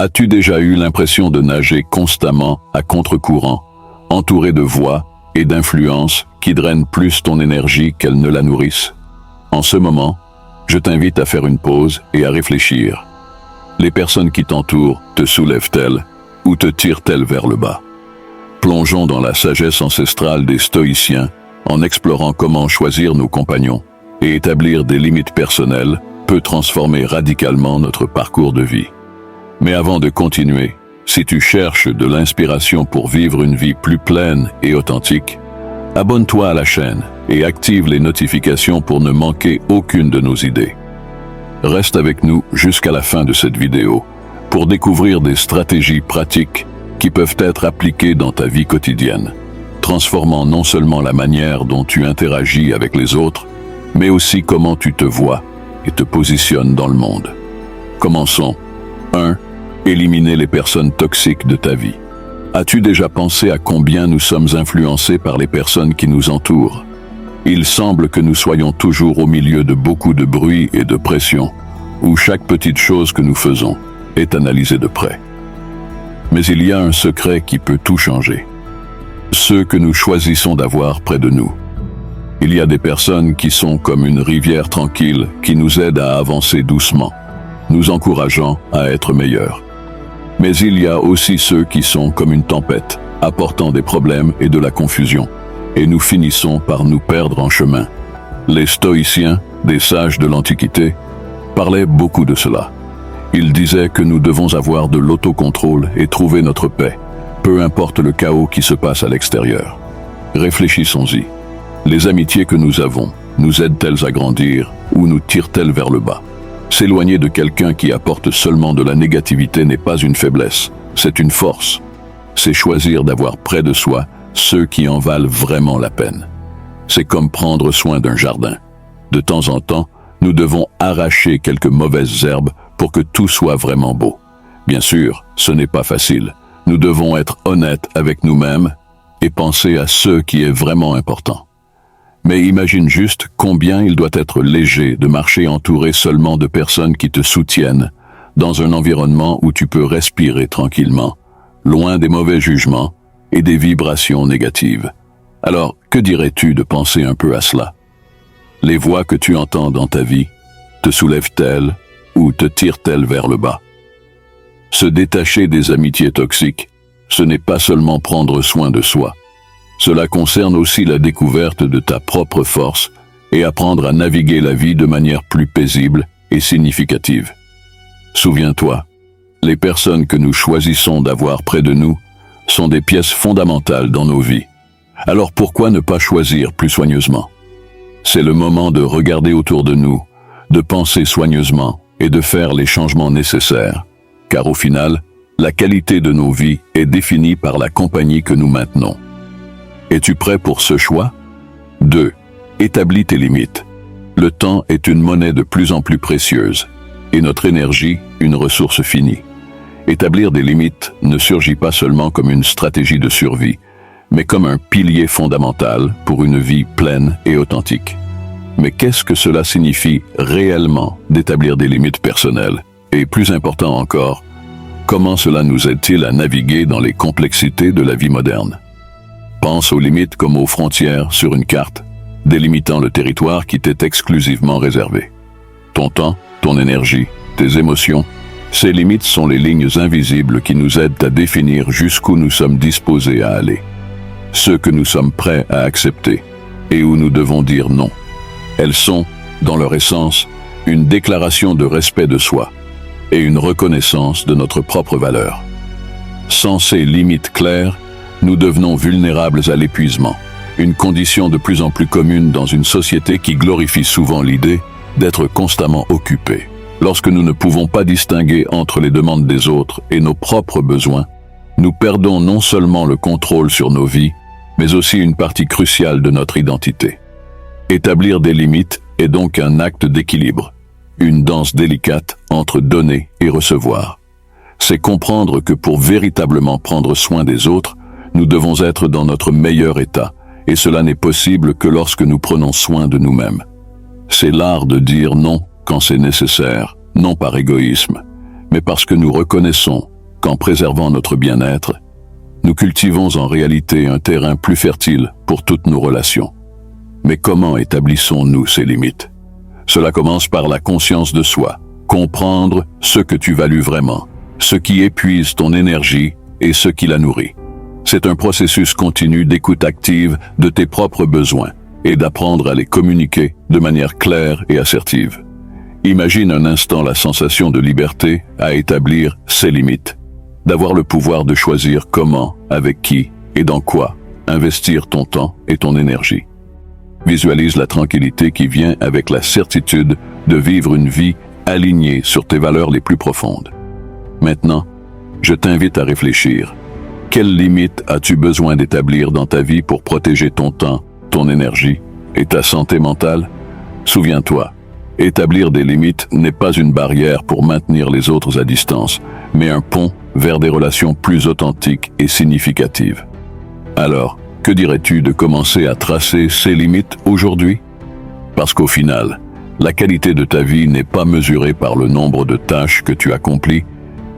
As-tu déjà eu l'impression de nager constamment à contre-courant, entouré de voix et d'influences qui drainent plus ton énergie qu'elles ne la nourrissent? En ce moment, je t'invite à faire une pause et à réfléchir. Les personnes qui t'entourent te soulèvent-elles ou te tirent-elles vers le bas? Plongeons dans la sagesse ancestrale des stoïciens en explorant comment choisir nos compagnons et établir des limites personnelles peut transformer radicalement notre parcours de vie. Mais avant de continuer, si tu cherches de l'inspiration pour vivre une vie plus pleine et authentique, abonne-toi à la chaîne et active les notifications pour ne manquer aucune de nos idées. Reste avec nous jusqu'à la fin de cette vidéo pour découvrir des stratégies pratiques qui peuvent être appliquées dans ta vie quotidienne, transformant non seulement la manière dont tu interagis avec les autres, mais aussi comment tu te vois et te positionnes dans le monde. Commençons. 1. Éliminer les personnes toxiques de ta vie. As-tu déjà pensé à combien nous sommes influencés par les personnes qui nous entourent? Il semble que nous soyons toujours au milieu de beaucoup de bruit et de pression, où chaque petite chose que nous faisons est analysée de près. Mais il y a un secret qui peut tout changer. Ceux que nous choisissons d'avoir près de nous. Il y a des personnes qui sont comme une rivière tranquille qui nous aident à avancer doucement, nous encourageant à être meilleurs. Mais il y a aussi ceux qui sont comme une tempête, apportant des problèmes et de la confusion, et nous finissons par nous perdre en chemin. Les stoïciens, des sages de l'Antiquité, parlaient beaucoup de cela. Ils disaient que nous devons avoir de l'autocontrôle et trouver notre paix, peu importe le chaos qui se passe à l'extérieur. Réfléchissons-y. Les amitiés que nous avons, nous aident-elles à grandir ou nous tirent-elles vers le bas? S'éloigner de quelqu'un qui apporte seulement de la négativité n'est pas une faiblesse, c'est une force. C'est choisir d'avoir près de soi ceux qui en valent vraiment la peine. C'est comme prendre soin d'un jardin. De temps en temps, nous devons arracher quelques mauvaises herbes pour que tout soit vraiment beau. Bien sûr, ce n'est pas facile. Nous devons être honnêtes avec nous-mêmes et penser à ce qui est vraiment important. Mais imagine juste combien il doit être léger de marcher entouré seulement de personnes qui te soutiennent, dans un environnement où tu peux respirer tranquillement, loin des mauvais jugements et des vibrations négatives. Alors, que dirais-tu de penser un peu à cela? Les voix que tu entends dans ta vie, te soulèvent-elles ou te tirent-elles vers le bas? Se détacher des amitiés toxiques, ce n'est pas seulement prendre soin de soi. Cela concerne aussi la découverte de ta propre force et apprendre à naviguer la vie de manière plus paisible et significative. Souviens-toi, les personnes que nous choisissons d'avoir près de nous sont des pièces fondamentales dans nos vies. Alors pourquoi ne pas choisir plus soigneusement? C'est le moment de regarder autour de nous, de penser soigneusement et de faire les changements nécessaires, car au final, la qualité de nos vies est définie par la compagnie que nous maintenons. Es-tu prêt pour ce choix? 2. Établis tes limites. Le temps est une monnaie de plus en plus précieuse, et notre énergie, une ressource finie. Établir des limites ne surgit pas seulement comme une stratégie de survie, mais comme un pilier fondamental pour une vie pleine et authentique. Mais qu'est-ce que cela signifie réellement d'établir des limites personnelles? Et plus important encore, comment cela nous aide-t-il à naviguer dans les complexités de la vie moderne? Pense aux limites comme aux frontières sur une carte, délimitant le territoire qui t'est exclusivement réservé. Ton temps, ton énergie, tes émotions, ces limites sont les lignes invisibles qui nous aident à définir jusqu'où nous sommes disposés à aller. Ce que nous sommes prêts à accepter et où nous devons dire non. Elles sont, dans leur essence, une déclaration de respect de soi et une reconnaissance de notre propre valeur. Sans ces limites claires, nous devenons vulnérables à l'épuisement, une condition de plus en plus commune dans une société qui glorifie souvent l'idée d'être constamment occupé. Lorsque nous ne pouvons pas distinguer entre les demandes des autres et nos propres besoins, nous perdons non seulement le contrôle sur nos vies, mais aussi une partie cruciale de notre identité. Établir des limites est donc un acte d'équilibre, une danse délicate entre donner et recevoir. C'est comprendre que pour véritablement prendre soin des autres, nous devons être dans notre meilleur état, et cela n'est possible que lorsque nous prenons soin de nous-mêmes. C'est l'art de dire non quand c'est nécessaire, non par égoïsme, mais parce que nous reconnaissons qu'en préservant notre bien-être, nous cultivons en réalité un terrain plus fertile pour toutes nos relations. Mais comment établissons-nous ces limites? Cela commence par la conscience de soi, comprendre ce que tu values vraiment, ce qui épuise ton énergie et ce qui la nourrit. C'est un processus continu d'écoute active de tes propres besoins et d'apprendre à les communiquer de manière claire et assertive. Imagine un instant la sensation de liberté à établir ses limites, d'avoir le pouvoir de choisir comment, avec qui et dans quoi investir ton temps et ton énergie. Visualise la tranquillité qui vient avec la certitude de vivre une vie alignée sur tes valeurs les plus profondes. Maintenant, je t'invite à réfléchir. Quelles limites as-tu besoin d'établir dans ta vie pour protéger ton temps, ton énergie et ta santé mentale? Souviens-toi, établir des limites n'est pas une barrière pour maintenir les autres à distance, mais un pont vers des relations plus authentiques et significatives. Alors, que dirais-tu de commencer à tracer ces limites aujourd'hui? Parce qu'au final, la qualité de ta vie n'est pas mesurée par le nombre de tâches que tu accomplis,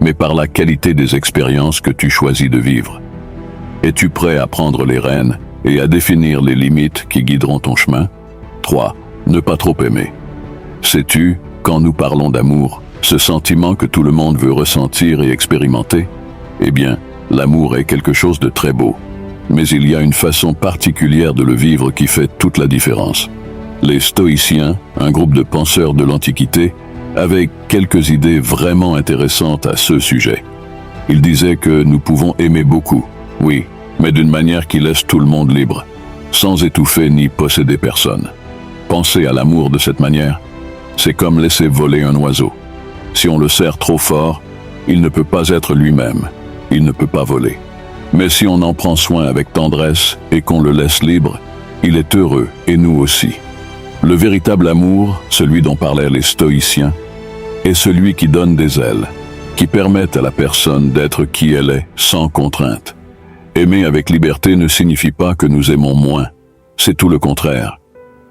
mais par la qualité des expériences que tu choisis de vivre. Es-tu prêt à prendre les rênes et à définir les limites qui guideront ton chemin? 3. Ne pas trop aimer. Sais-tu, quand nous parlons d'amour, ce sentiment que tout le monde veut ressentir et expérimenter? Eh bien, l'amour est quelque chose de très beau. Mais il y a une façon particulière de le vivre qui fait toute la différence. Les Stoïciens, un groupe de penseurs de l'Antiquité, avaient quelques idées vraiment intéressantes à ce sujet. Ils disaient que nous pouvons aimer beaucoup, oui, mais d'une manière qui laisse tout le monde libre, sans étouffer ni posséder personne. Penser à l'amour de cette manière, c'est comme laisser voler un oiseau. Si on le serre trop fort, il ne peut pas être lui-même, il ne peut pas voler. Mais si on en prend soin avec tendresse et qu'on le laisse libre, il est heureux et nous aussi. Le véritable amour, celui dont parlaient les Stoïciens, est celui qui donne des ailes, qui permettent à la personne d'être qui elle est sans contrainte. Aimer avec liberté ne signifie pas que nous aimons moins, c'est tout le contraire.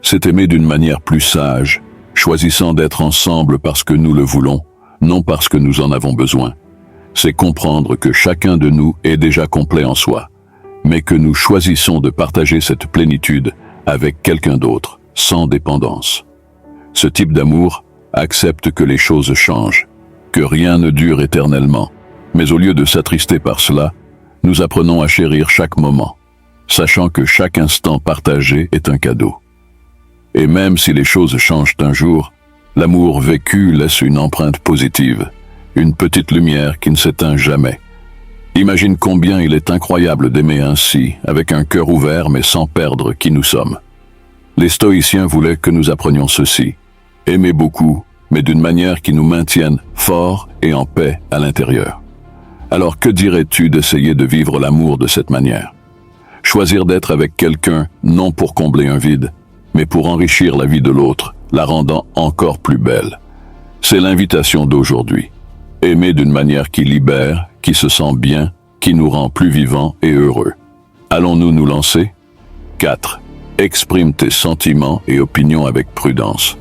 C'est aimer d'une manière plus sage, choisissant d'être ensemble parce que nous le voulons, non parce que nous en avons besoin. C'est comprendre que chacun de nous est déjà complet en soi, mais que nous choisissons de partager cette plénitude avec quelqu'un d'autre, sans dépendance. Ce type d'amour accepte que les choses changent, que rien ne dure éternellement, mais au lieu de s'attrister par cela, nous apprenons à chérir chaque moment, sachant que chaque instant partagé est un cadeau. Et même si les choses changent un jour, l'amour vécu laisse une empreinte positive, une petite lumière qui ne s'éteint jamais. Imagine combien il est incroyable d'aimer ainsi, avec un cœur ouvert mais sans perdre qui nous sommes. Les Stoïciens voulaient que nous apprenions ceci, aimer beaucoup, mais d'une manière qui nous maintienne forts et en paix à l'intérieur. Alors que dirais-tu d'essayer de vivre l'amour de cette manière? Choisir d'être avec quelqu'un non pour combler un vide, mais pour enrichir la vie de l'autre, la rendant encore plus belle. C'est l'invitation d'aujourd'hui. Aimer d'une manière qui libère, qui se sent bien, qui nous rend plus vivants et heureux. Allons-nous nous lancer? 4. Exprime tes sentiments et opinions avec prudence.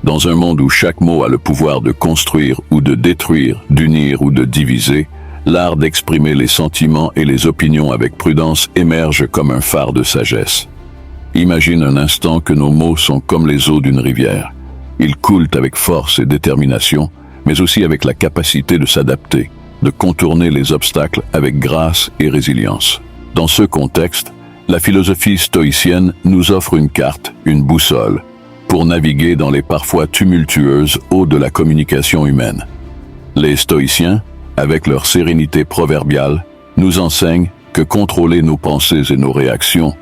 Dans un monde où chaque mot a le pouvoir de construire ou de détruire, d'unir ou de diviser, l'art d'exprimer les sentiments et les opinions avec prudence émerge comme un phare de sagesse. Imagine un instant que nos mots sont comme les eaux d'une rivière. Ils coulent avec force et détermination, mais aussi avec la capacité de s'adapter, de contourner les obstacles avec grâce et résilience. Dans ce contexte, la philosophie stoïcienne nous offre une carte, une boussole, pour naviguer dans les parfois tumultueuses eaux de la communication humaine. Les stoïciens, avec leur sérénité proverbiale, nous enseignent que contrôler nos pensées et nos réactions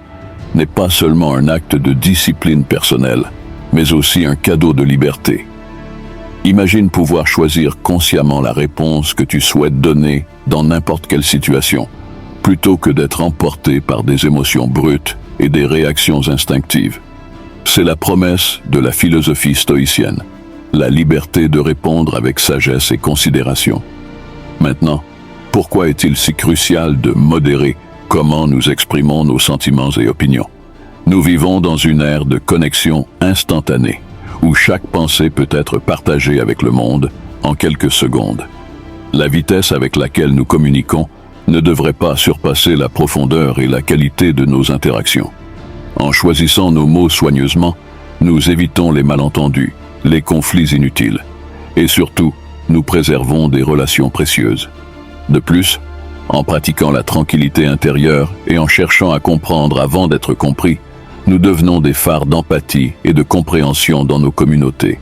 n'est pas seulement un acte de discipline personnelle, mais aussi un cadeau de liberté. Imagine pouvoir choisir consciemment la réponse que tu souhaites donner dans n'importe quelle situation, plutôt que d'être emporté par des émotions brutes et des réactions instinctives. C'est la promesse de la philosophie stoïcienne, la liberté de répondre avec sagesse et considération. Maintenant, pourquoi est-il si crucial de modérer comment nous exprimons nos sentiments et opinions? Nous vivons dans une ère de connexion instantanée, où chaque pensée peut être partagée avec le monde en quelques secondes. La vitesse avec laquelle nous communiquons ne devrait pas surpasser la profondeur et la qualité de nos interactions. En choisissant nos mots soigneusement, nous évitons les malentendus, les conflits inutiles, et surtout, nous préservons des relations précieuses. De plus, en pratiquant la tranquillité intérieure et en cherchant à comprendre avant d'être compris, nous devenons des phares d'empathie et de compréhension dans nos communautés.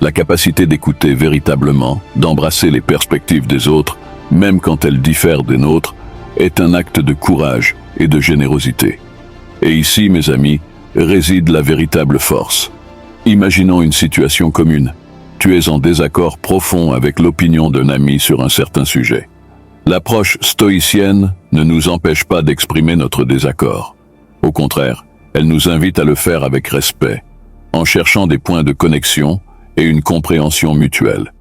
La capacité d'écouter véritablement, d'embrasser les perspectives des autres, même quand elles diffèrent des nôtres, est un acte de courage et de générosité. Et ici, mes amis, réside la véritable force. Imaginons une situation commune. Tu es en désaccord profond avec l'opinion d'un ami sur un certain sujet. L'approche stoïcienne ne nous empêche pas d'exprimer notre désaccord. Au contraire, elle nous invite à le faire avec respect, en cherchant des points de connexion et une compréhension mutuelle,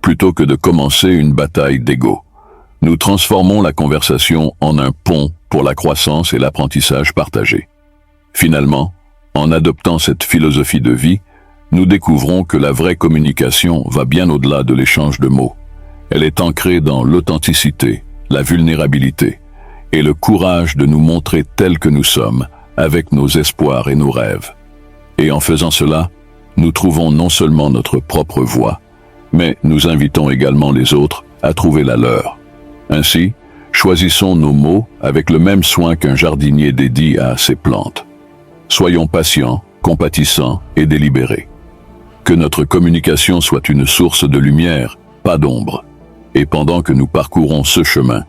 plutôt que de commencer une bataille d'ego. Nous transformons la conversation en un pont pour la croissance et l'apprentissage partagé. Finalement, en adoptant cette philosophie de vie, nous découvrons que la vraie communication va bien au-delà de l'échange de mots. Elle est ancrée dans l'authenticité, la vulnérabilité et le courage de nous montrer tels que nous sommes, avec nos espoirs et nos rêves. Et en faisant cela, nous trouvons non seulement notre propre voie, mais nous invitons également les autres à trouver la leur. Ainsi, choisissons nos mots avec le même soin qu'un jardinier dédie à ses plantes. Soyons patients, compatissants et délibérés. Que notre communication soit une source de lumière, pas d'ombre. Et pendant que nous parcourons ce chemin,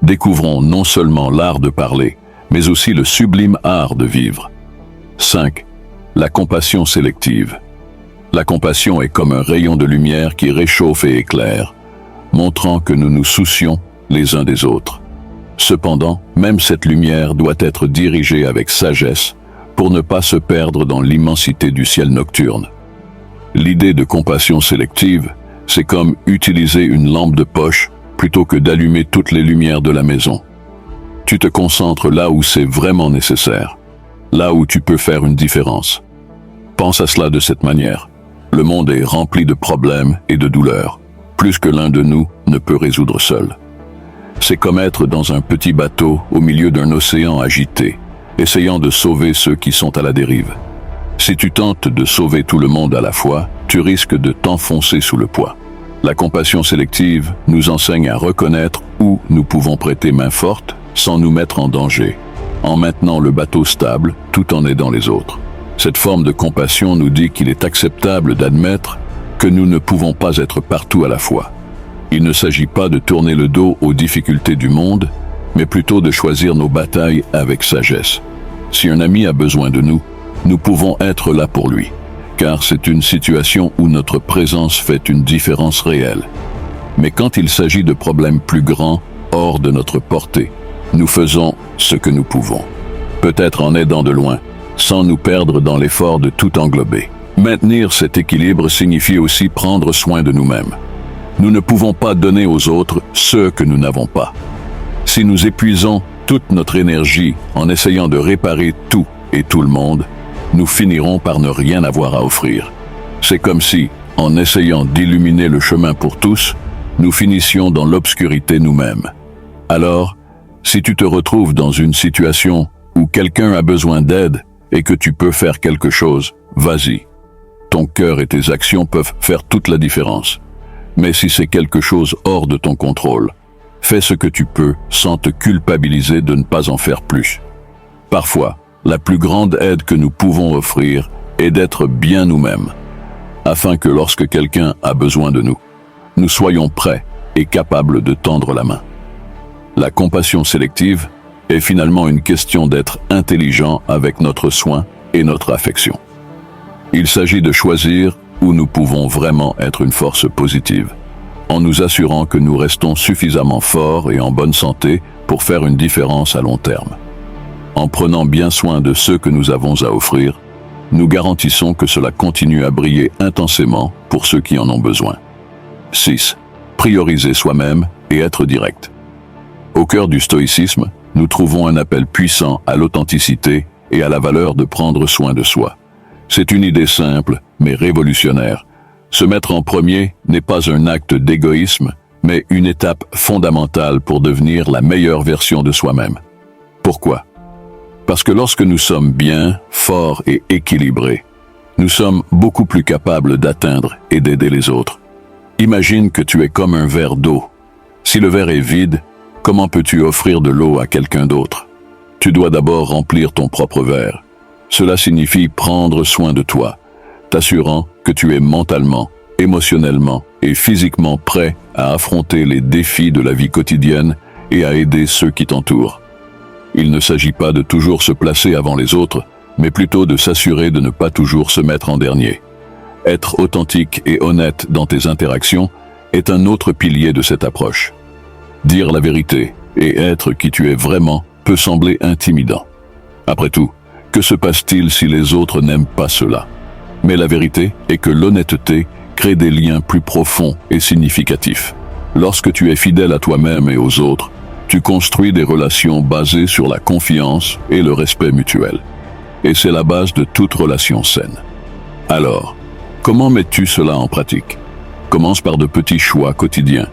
découvrons non seulement l'art de parler, mais aussi le sublime art de vivre. 5. La compassion sélective. La compassion est comme un rayon de lumière qui réchauffe et éclaire, montrant que nous nous soucions les uns des autres. Cependant, même cette lumière doit être dirigée avec sagesse pour ne pas se perdre dans l'immensité du ciel nocturne. L'idée de compassion sélective, c'est comme utiliser une lampe de poche plutôt que d'allumer toutes les lumières de la maison. Tu te concentres là où c'est vraiment nécessaire, là où tu peux faire une différence. Pense à cela de cette manière. Le monde est rempli de problèmes et de douleurs, plus que l'un de nous ne peut résoudre seul. C'est comme être dans un petit bateau au milieu d'un océan agité, essayant de sauver ceux qui sont à la dérive. Si tu tentes de sauver tout le monde à la fois, tu risques de t'enfoncer sous le poids. La compassion sélective nous enseigne à reconnaître où nous pouvons prêter main forte sans nous mettre en danger, en maintenant le bateau stable tout en aidant les autres. Cette forme de compassion nous dit qu'il est acceptable d'admettre que nous ne pouvons pas être partout à la fois. Il ne s'agit pas de tourner le dos aux difficultés du monde, mais plutôt de choisir nos batailles avec sagesse. Si un ami a besoin de nous, nous pouvons être là pour lui, car c'est une situation où notre présence fait une différence réelle. Mais quand il s'agit de problèmes plus grands, hors de notre portée, nous faisons ce que nous pouvons. Peut-être en aidant de loin, sans nous perdre dans l'effort de tout englober. Maintenir cet équilibre signifie aussi prendre soin de nous-mêmes. Nous ne pouvons pas donner aux autres ce que nous n'avons pas. Si nous épuisons toute notre énergie en essayant de réparer tout et tout le monde, nous finirons par ne rien avoir à offrir. C'est comme si, en essayant d'illuminer le chemin pour tous, nous finissions dans l'obscurité nous-mêmes. Alors, si tu te retrouves dans une situation où quelqu'un a besoin d'aide et que tu peux faire quelque chose, vas-y. Ton cœur et tes actions peuvent faire toute la différence. Mais si c'est quelque chose hors de ton contrôle, fais ce que tu peux sans te culpabiliser de ne pas en faire plus. Parfois, la plus grande aide que nous pouvons offrir est d'être bien nous-mêmes, afin que lorsque quelqu'un a besoin de nous, nous soyons prêts et capables de tendre la main. La compassion sélective est finalement une question d'être intelligent avec notre soin et notre affection. Il s'agit de choisir où nous pouvons vraiment être une force positive, en nous assurant que nous restons suffisamment forts et en bonne santé pour faire une différence à long terme. En prenant bien soin de ceux que nous avons à offrir, nous garantissons que cela continue à briller intensément pour ceux qui en ont besoin. 6. Prioriser soi-même et être direct. Au cœur du stoïcisme, nous trouvons un appel puissant à l'authenticité et à la valeur de prendre soin de soi. C'est une idée simple, mais révolutionnaire. Se mettre en premier n'est pas un acte d'égoïsme, mais une étape fondamentale pour devenir la meilleure version de soi-même. Pourquoi? Parce que lorsque nous sommes bien, forts et équilibrés, nous sommes beaucoup plus capables d'atteindre et d'aider les autres. Imagine que tu es comme un verre d'eau. Si le verre est vide, comment peux-tu offrir de l'eau à quelqu'un d'autre? Tu dois d'abord remplir ton propre verre. Cela signifie prendre soin de toi, t'assurant que tu es mentalement, émotionnellement et physiquement prêt à affronter les défis de la vie quotidienne et à aider ceux qui t'entourent. Il ne s'agit pas de toujours se placer avant les autres, mais plutôt de s'assurer de ne pas toujours se mettre en dernier. Être authentique et honnête dans tes interactions est un autre pilier de cette approche. Dire la vérité et être qui tu es vraiment peut sembler intimidant. Après tout, que se passe-t-il si les autres n'aiment pas cela? Mais la vérité est que l'honnêteté crée des liens plus profonds et significatifs. Lorsque tu es fidèle à toi-même et aux autres, tu construis des relations basées sur la confiance et le respect mutuel. Et c'est la base de toute relation saine. Alors, comment mets-tu cela en pratique? Commence par de petits choix quotidiens.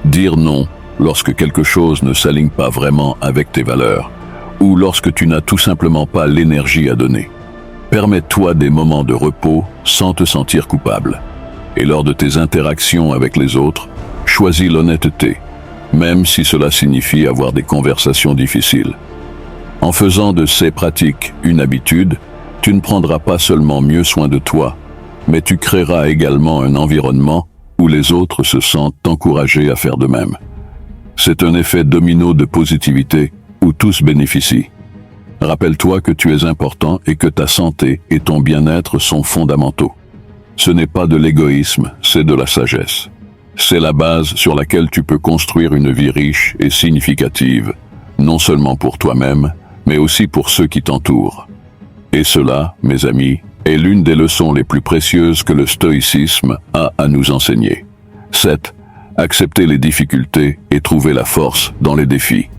Dire non lorsque quelque chose ne s'aligne pas vraiment avec tes valeurs, ou lorsque tu n'as tout simplement pas l'énergie à donner. Permets-toi des moments de repos sans te sentir coupable. Et lors de tes interactions avec les autres, choisis l'honnêteté, même si cela signifie avoir des conversations difficiles. En faisant de ces pratiques une habitude, tu ne prendras pas seulement mieux soin de toi, mais tu créeras également un environnement où les autres se sentent encouragés à faire de même. C'est un effet domino de positivité où tous bénéficient. Rappelle-toi que tu es important et que ta santé et ton bien-être sont fondamentaux. Ce n'est pas de l'égoïsme, c'est de la sagesse. C'est la base sur laquelle tu peux construire une vie riche et significative, non seulement pour toi-même, mais aussi pour ceux qui t'entourent. Et cela, mes amis, est l'une des leçons les plus précieuses que le stoïcisme a à nous enseigner. 7. Accepter les difficultés et trouver la force dans les défis.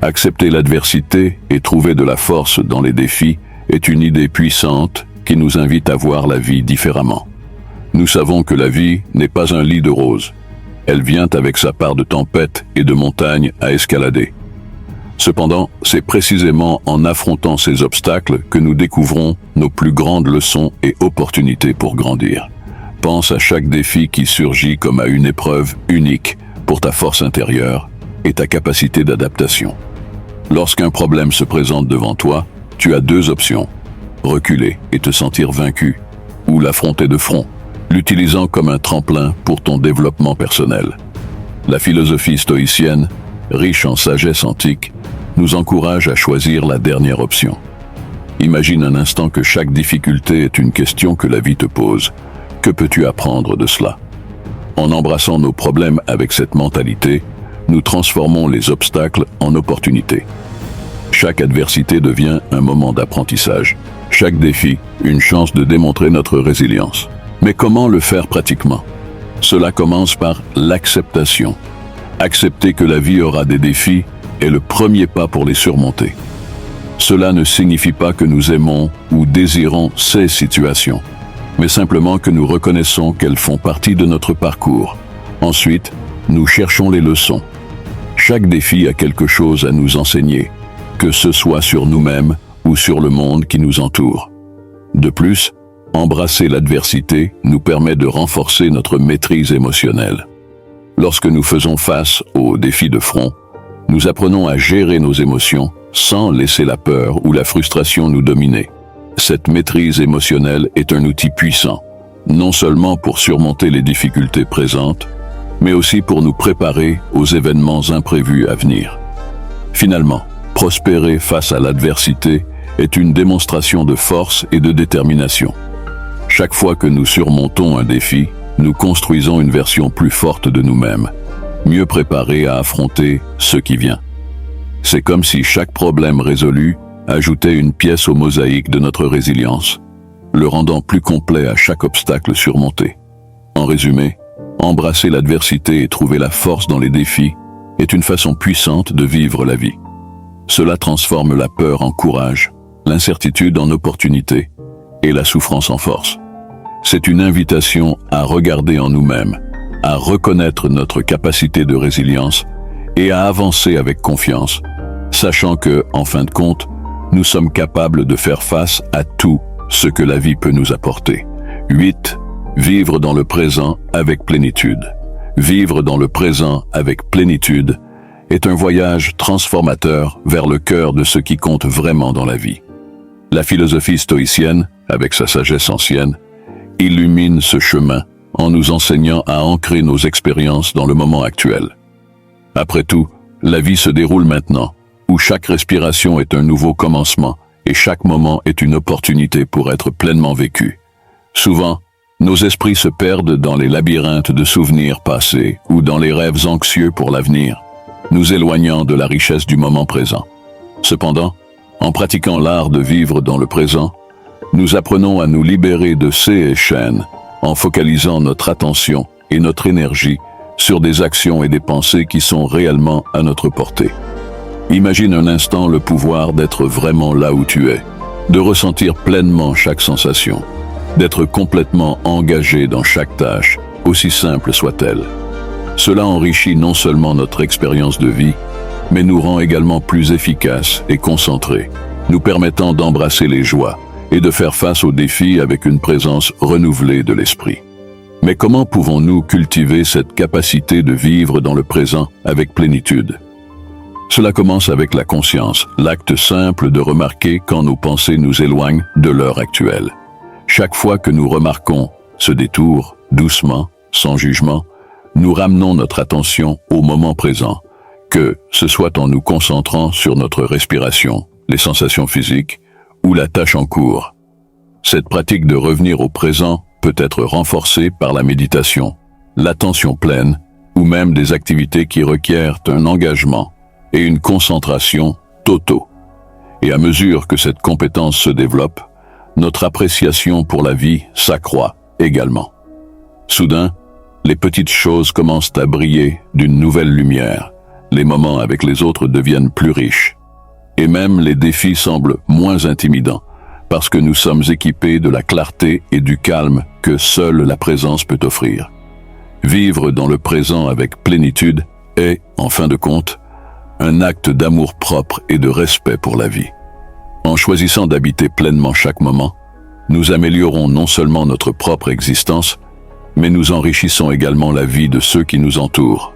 Accepter l'adversité et trouver de la force dans les défis est une idée puissante qui nous invite à voir la vie différemment. Nous savons que la vie n'est pas un lit de roses. Elle vient avec sa part de tempêtes et de montagnes à escalader. Cependant, c'est précisément en affrontant ces obstacles que nous découvrons nos plus grandes leçons et opportunités pour grandir. Pense à chaque défi qui surgit comme à une épreuve unique pour ta force intérieure et ta capacité d'adaptation. Lorsqu'un problème se présente devant toi, tu as deux options: reculer et te sentir vaincu, ou l'affronter de front, l'utilisant comme un tremplin pour ton développement personnel. La philosophie stoïcienne, riche en sagesse antique, nous encourage à choisir la dernière option. Imagine un instant que chaque difficulté est une question que la vie te pose. Que peux-tu apprendre de cela? En embrassant nos problèmes avec cette mentalité, nous transformons les obstacles en opportunités. Chaque adversité devient un moment d'apprentissage. Chaque défi, une chance de démontrer notre résilience. Mais comment le faire pratiquement? Cela commence par l'acceptation. Accepter que la vie aura des défis est le premier pas pour les surmonter. Cela ne signifie pas que nous aimons ou désirons ces situations, mais simplement que nous reconnaissons qu'elles font partie de notre parcours. Ensuite, nous cherchons les leçons. Chaque défi a quelque chose à nous enseigner, que ce soit sur nous-mêmes ou sur le monde qui nous entoure. De plus, embrasser l'adversité nous permet de renforcer notre maîtrise émotionnelle. Lorsque nous faisons face aux défis de front, nous apprenons à gérer nos émotions sans laisser la peur ou la frustration nous dominer. Cette maîtrise émotionnelle est un outil puissant, non seulement pour surmonter les difficultés présentes, mais aussi pour nous préparer aux événements imprévus à venir. Finalement, prospérer face à l'adversité est une démonstration de force et de détermination. Chaque fois que nous surmontons un défi, nous construisons une version plus forte de nous-mêmes, mieux préparée à affronter ce qui vient. C'est comme si chaque problème résolu ajoutait une pièce au mosaïque de notre résilience, le rendant plus complet à chaque obstacle surmonté. En résumé, embrasser l'adversité et trouver la force dans les défis est une façon puissante de vivre la vie. Cela transforme la peur en courage, l'incertitude en opportunité et la souffrance en force. C'est une invitation à regarder en nous-mêmes, à reconnaître notre capacité de résilience et à avancer avec confiance, sachant que, en fin de compte, nous sommes capables de faire face à tout ce que la vie peut nous apporter. 8. Vivre dans le présent avec plénitude. Vivre dans le présent avec plénitude est un voyage transformateur vers le cœur de ce qui compte vraiment dans la vie. La philosophie stoïcienne, avec sa sagesse ancienne, illumine ce chemin en nous enseignant à ancrer nos expériences dans le moment actuel. Après tout, la vie se déroule maintenant, où chaque respiration est un nouveau commencement et chaque moment est une opportunité pour être pleinement vécu. Souvent, nos esprits se perdent dans les labyrinthes de souvenirs passés ou dans les rêves anxieux pour l'avenir, nous éloignant de la richesse du moment présent. Cependant, en pratiquant l'art de vivre dans le présent, nous apprenons à nous libérer de ces chaînes en focalisant notre attention et notre énergie sur des actions et des pensées qui sont réellement à notre portée. Imagine un instant le pouvoir d'être vraiment là où tu es, de ressentir pleinement chaque sensation, d'être complètement engagé dans chaque tâche, aussi simple soit-elle. Cela enrichit non seulement notre expérience de vie, mais nous rend également plus efficaces et concentrés, nous permettant d'embrasser les joies et de faire face aux défis avec une présence renouvelée de l'esprit. Mais comment pouvons-nous cultiver cette capacité de vivre dans le présent avec plénitude? Cela commence avec la conscience, l'acte simple de remarquer quand nos pensées nous éloignent de l'heure actuelle. Chaque fois que nous remarquons ce détour, doucement, sans jugement, nous ramenons notre attention au moment présent, que ce soit en nous concentrant sur notre respiration, les sensations physiques ou la tâche en cours. Cette pratique de revenir au présent peut être renforcée par la méditation, l'attention pleine ou même des activités qui requièrent un engagement et une concentration totaux. Et à mesure que cette compétence se développe, notre appréciation pour la vie s'accroît également. Soudain, les petites choses commencent à briller d'une nouvelle lumière, les moments avec les autres deviennent plus riches, et même les défis semblent moins intimidants, parce que nous sommes équipés de la clarté et du calme que seule la présence peut offrir. Vivre dans le présent avec plénitude est, en fin de compte, un acte d'amour propre et de respect pour la vie. En choisissant d'habiter pleinement chaque moment, nous améliorons non seulement notre propre existence, mais nous enrichissons également la vie de ceux qui nous entourent.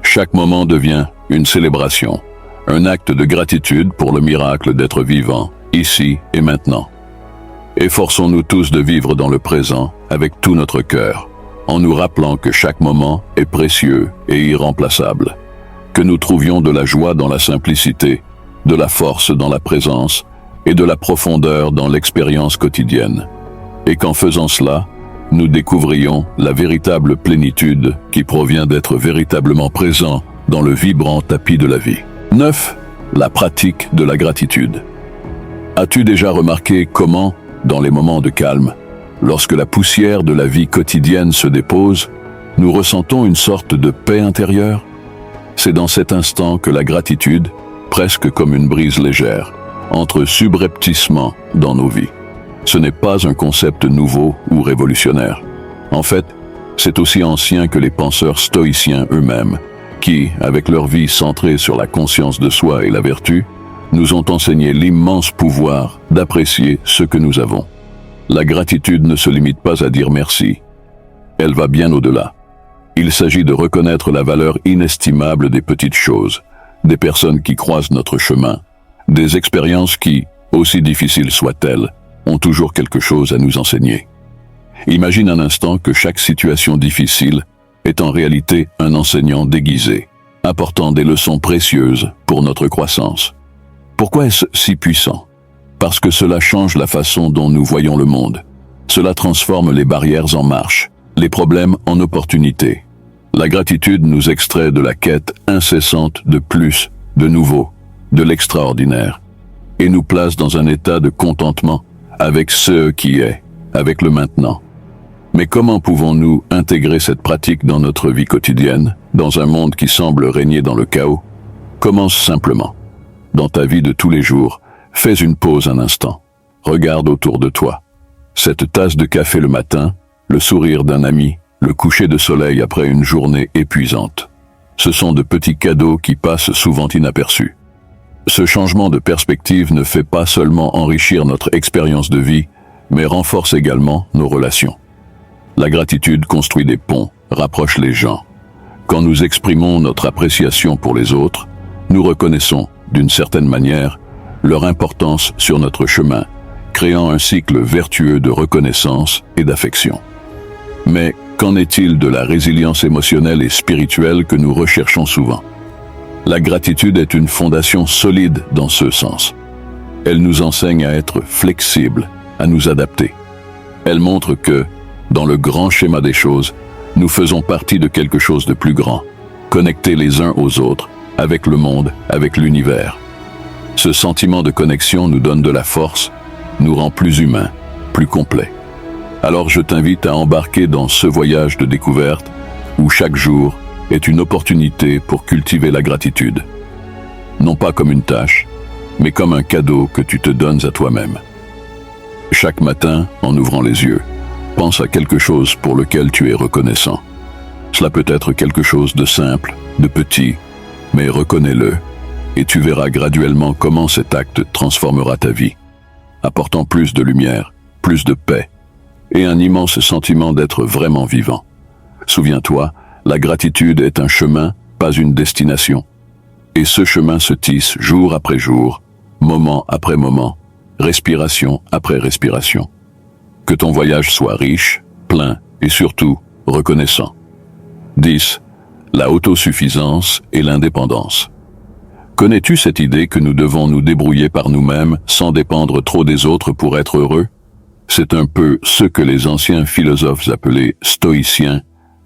Chaque moment devient une célébration, un acte de gratitude pour le miracle d'être vivant, ici et maintenant. Efforçons-nous tous de vivre dans le présent avec tout notre cœur, en nous rappelant que chaque moment est précieux et irremplaçable, que nous trouvions de la joie dans la simplicité, de la force dans la présence et de la profondeur dans l'expérience quotidienne, et qu'en faisant cela, nous découvrions la véritable plénitude qui provient d'être véritablement présent dans le vibrant tapis de la vie. 9. La pratique de la gratitude. As-tu déjà remarqué comment, dans les moments de calme, lorsque la poussière de la vie quotidienne se dépose, nous ressentons une sorte de paix intérieure? C'est dans cet instant que la gratitude, presque comme une brise légère, entre subrepticement dans nos vies. Ce n'est pas un concept nouveau ou révolutionnaire. En fait, c'est aussi ancien que les penseurs stoïciens eux-mêmes, qui, avec leur vie centrée sur la conscience de soi et la vertu, nous ont enseigné l'immense pouvoir d'apprécier ce que nous avons. La gratitude ne se limite pas à dire merci. Elle va bien au-delà. Il s'agit de reconnaître la valeur inestimable des petites choses, des personnes qui croisent notre chemin, des expériences qui, aussi difficiles soient-elles, ont toujours quelque chose à nous enseigner. Imagine un instant que chaque situation difficile est en réalité un enseignant déguisé, apportant des leçons précieuses pour notre croissance. Pourquoi est-ce si puissant? Parce que cela change la façon dont nous voyons le monde. Cela transforme les barrières en marche, les problèmes en opportunités. La gratitude nous extrait de la quête incessante de plus, de nouveau, de l'extraordinaire, et nous place dans un état de contentement avec ce qui est, avec le maintenant. Mais comment pouvons-nous intégrer cette pratique dans notre vie quotidienne, dans un monde qui semble régner dans le chaos? Commence simplement. Dans ta vie de tous les jours, fais une pause un instant. Regarde autour de toi. Cette tasse de café le matin, le sourire d'un ami, le coucher de soleil après une journée épuisante. Ce sont de petits cadeaux qui passent souvent inaperçus. Ce changement de perspective ne fait pas seulement enrichir notre expérience de vie, mais renforce également nos relations. La gratitude construit des ponts, rapproche les gens. Quand nous exprimons notre appréciation pour les autres, nous reconnaissons, d'une certaine manière, leur importance sur notre chemin, créant un cycle vertueux de reconnaissance et d'affection. Mais qu'en est-il de la résilience émotionnelle et spirituelle que nous recherchons souvent? La gratitude est une fondation solide dans ce sens. Elle nous enseigne à être flexibles, à nous adapter. Elle montre que, dans le grand schéma des choses, nous faisons partie de quelque chose de plus grand, connectés les uns aux autres, avec le monde, avec l'univers. Ce sentiment de connexion nous donne de la force, nous rend plus humains, plus complets. Alors je t'invite à embarquer dans ce voyage de découverte où chaque jour est une opportunité pour cultiver la gratitude. Non pas comme une tâche, mais comme un cadeau que tu te donnes à toi-même. Chaque matin, en ouvrant les yeux, pense à quelque chose pour lequel tu es reconnaissant. Cela peut être quelque chose de simple, de petit, mais reconnais-le, et tu verras graduellement comment cet acte transformera ta vie, apportant plus de lumière, plus de paix, et un immense sentiment d'être vraiment vivant. Souviens-toi, la gratitude est un chemin, pas une destination. Et ce chemin se tisse jour après jour, moment après moment, respiration après respiration. Que ton voyage soit riche, plein et surtout reconnaissant. 10. La autosuffisance et l'indépendance. Connais-tu cette idée que nous devons nous débrouiller par nous-mêmes sans dépendre trop des autres pour être heureux? C'est un peu ce que les anciens philosophes appelés stoïciens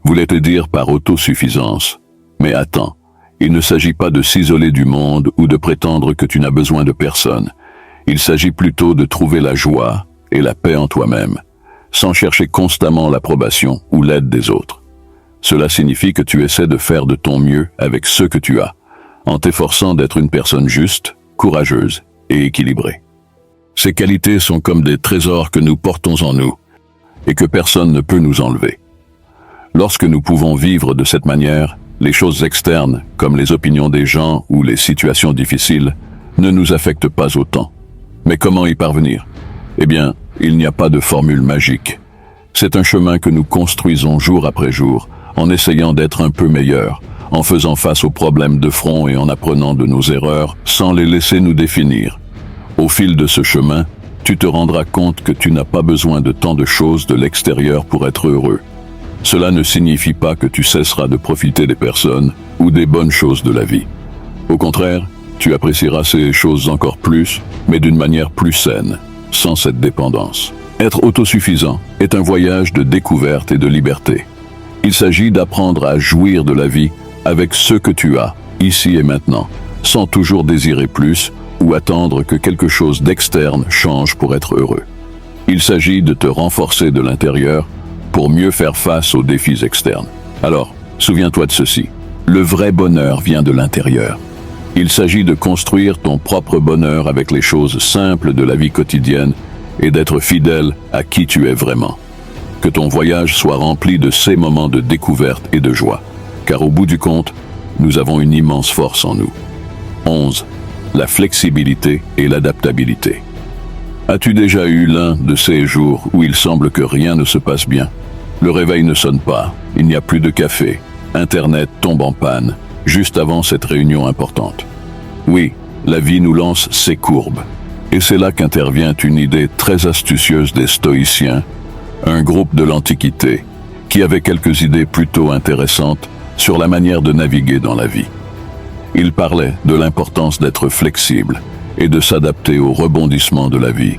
voulaient te dire par autosuffisance. Mais attends, il ne s'agit pas de s'isoler du monde ou de prétendre que tu n'as besoin de personne. Il s'agit plutôt de trouver la joie et la paix en toi-même, sans chercher constamment l'approbation ou l'aide des autres. Cela signifie que tu essaies de faire de ton mieux avec ce que tu as, en t'efforçant d'être une personne juste, courageuse et équilibrée. Ces qualités sont comme des trésors que nous portons en nous et que personne ne peut nous enlever. Lorsque nous pouvons vivre de cette manière, les choses externes, comme les opinions des gens ou les situations difficiles, ne nous affectent pas autant. Mais comment y parvenir? Eh bien, il n'y a pas de formule magique. C'est un chemin que nous construisons jour après jour, en essayant d'être un peu meilleurs, en faisant face aux problèmes de front et en apprenant de nos erreurs, sans les laisser nous définir. Au fil de ce chemin, tu te rendras compte que tu n'as pas besoin de tant de choses de l'extérieur pour être heureux. Cela ne signifie pas que tu cesseras de profiter des personnes ou des bonnes choses de la vie. Au contraire, tu apprécieras ces choses encore plus, mais d'une manière plus saine, sans cette dépendance. Être autosuffisant est un voyage de découverte et de liberté. Il s'agit d'apprendre à jouir de la vie avec ce que tu as, ici et maintenant, sans toujours désirer plus ou attendre que quelque chose d'externe change pour être heureux. Il s'agit de te renforcer de l'intérieur pour mieux faire face aux défis externes. Alors, souviens-toi de ceci. Le vrai bonheur vient de l'intérieur. Il s'agit de construire ton propre bonheur avec les choses simples de la vie quotidienne et d'être fidèle à qui tu es vraiment. Que ton voyage soit rempli de ces moments de découverte et de joie, car au bout du compte, nous avons une immense force en nous. 11. La flexibilité et l'adaptabilité. As-tu déjà eu l'un de ces jours où il semble que rien ne se passe bien? Le réveil ne sonne pas, il n'y a plus de café, Internet tombe en panne, juste avant cette réunion importante. Oui, la vie nous lance ses courbes. Et c'est là qu'intervient une idée très astucieuse des stoïciens, un groupe de l'Antiquité, qui avait quelques idées plutôt intéressantes sur la manière de naviguer dans la vie. Ils parlaient de l'importance d'être flexible et de s'adapter aux rebondissements de la vie.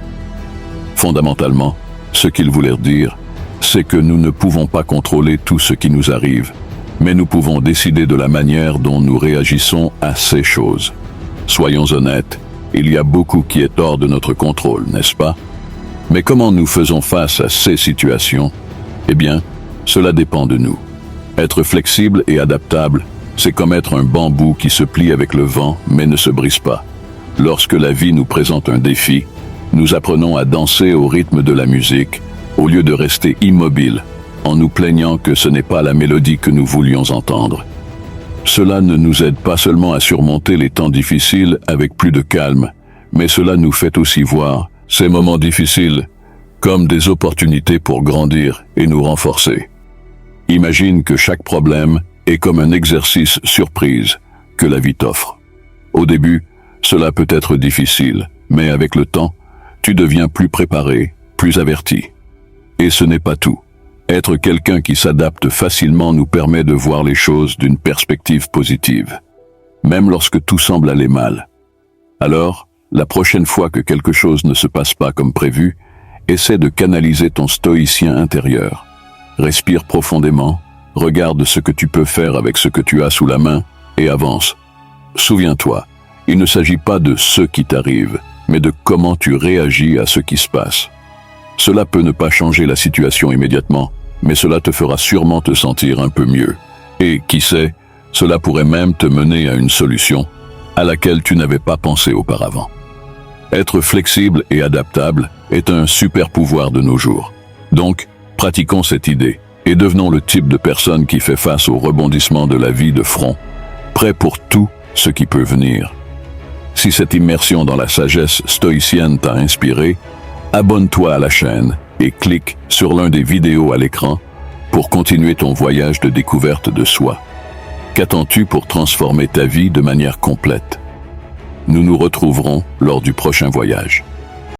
Fondamentalement, ce qu'ils voulaient dire, c'est que nous ne pouvons pas contrôler tout ce qui nous arrive, mais nous pouvons décider de la manière dont nous réagissons à ces choses. Soyons honnêtes, il y a beaucoup qui est hors de notre contrôle, n'est-ce pas? Mais comment nous faisons face à ces situations? Eh bien, cela dépend de nous. Être flexible et adaptable, c'est comme être un bambou qui se plie avec le vent mais ne se brise pas. Lorsque la vie nous présente un défi, nous apprenons à danser au rythme de la musique, au lieu de rester immobile, en nous plaignant que ce n'est pas la mélodie que nous voulions entendre. Cela ne nous aide pas seulement à surmonter les temps difficiles avec plus de calme, mais cela nous fait aussi voir ces moments difficiles comme des opportunités pour grandir et nous renforcer. Imagine que chaque problème est comme un exercice surprise que la vie t'offre. Au début, cela peut être difficile, mais avec le temps, tu deviens plus préparé, plus averti. Et ce n'est pas tout. Être quelqu'un qui s'adapte facilement nous permet de voir les choses d'une perspective positive, même lorsque tout semble aller mal. Alors, la prochaine fois que quelque chose ne se passe pas comme prévu, essaie de canaliser ton stoïcien intérieur. Respire profondément, regarde ce que tu peux faire avec ce que tu as sous la main et avance. Souviens-toi, il ne s'agit pas de ce qui t'arrive, mais de comment tu réagis à ce qui se passe. Cela peut ne pas changer la situation immédiatement, mais cela te fera sûrement te sentir un peu mieux. Et, qui sait, cela pourrait même te mener à une solution à laquelle tu n'avais pas pensé auparavant. Être flexible et adaptable est un super pouvoir de nos jours. Donc, pratiquons cette idée et devenons le type de personne qui fait face aux rebondissements de la vie de front, prêt pour tout ce qui peut venir. Si cette immersion dans la sagesse stoïcienne t'a inspiré, abonne-toi à la chaîne et clique sur l'un des vidéos à l'écran pour continuer ton voyage de découverte de soi. Qu'attends-tu pour transformer ta vie de manière complète? Nous nous retrouverons lors du prochain voyage.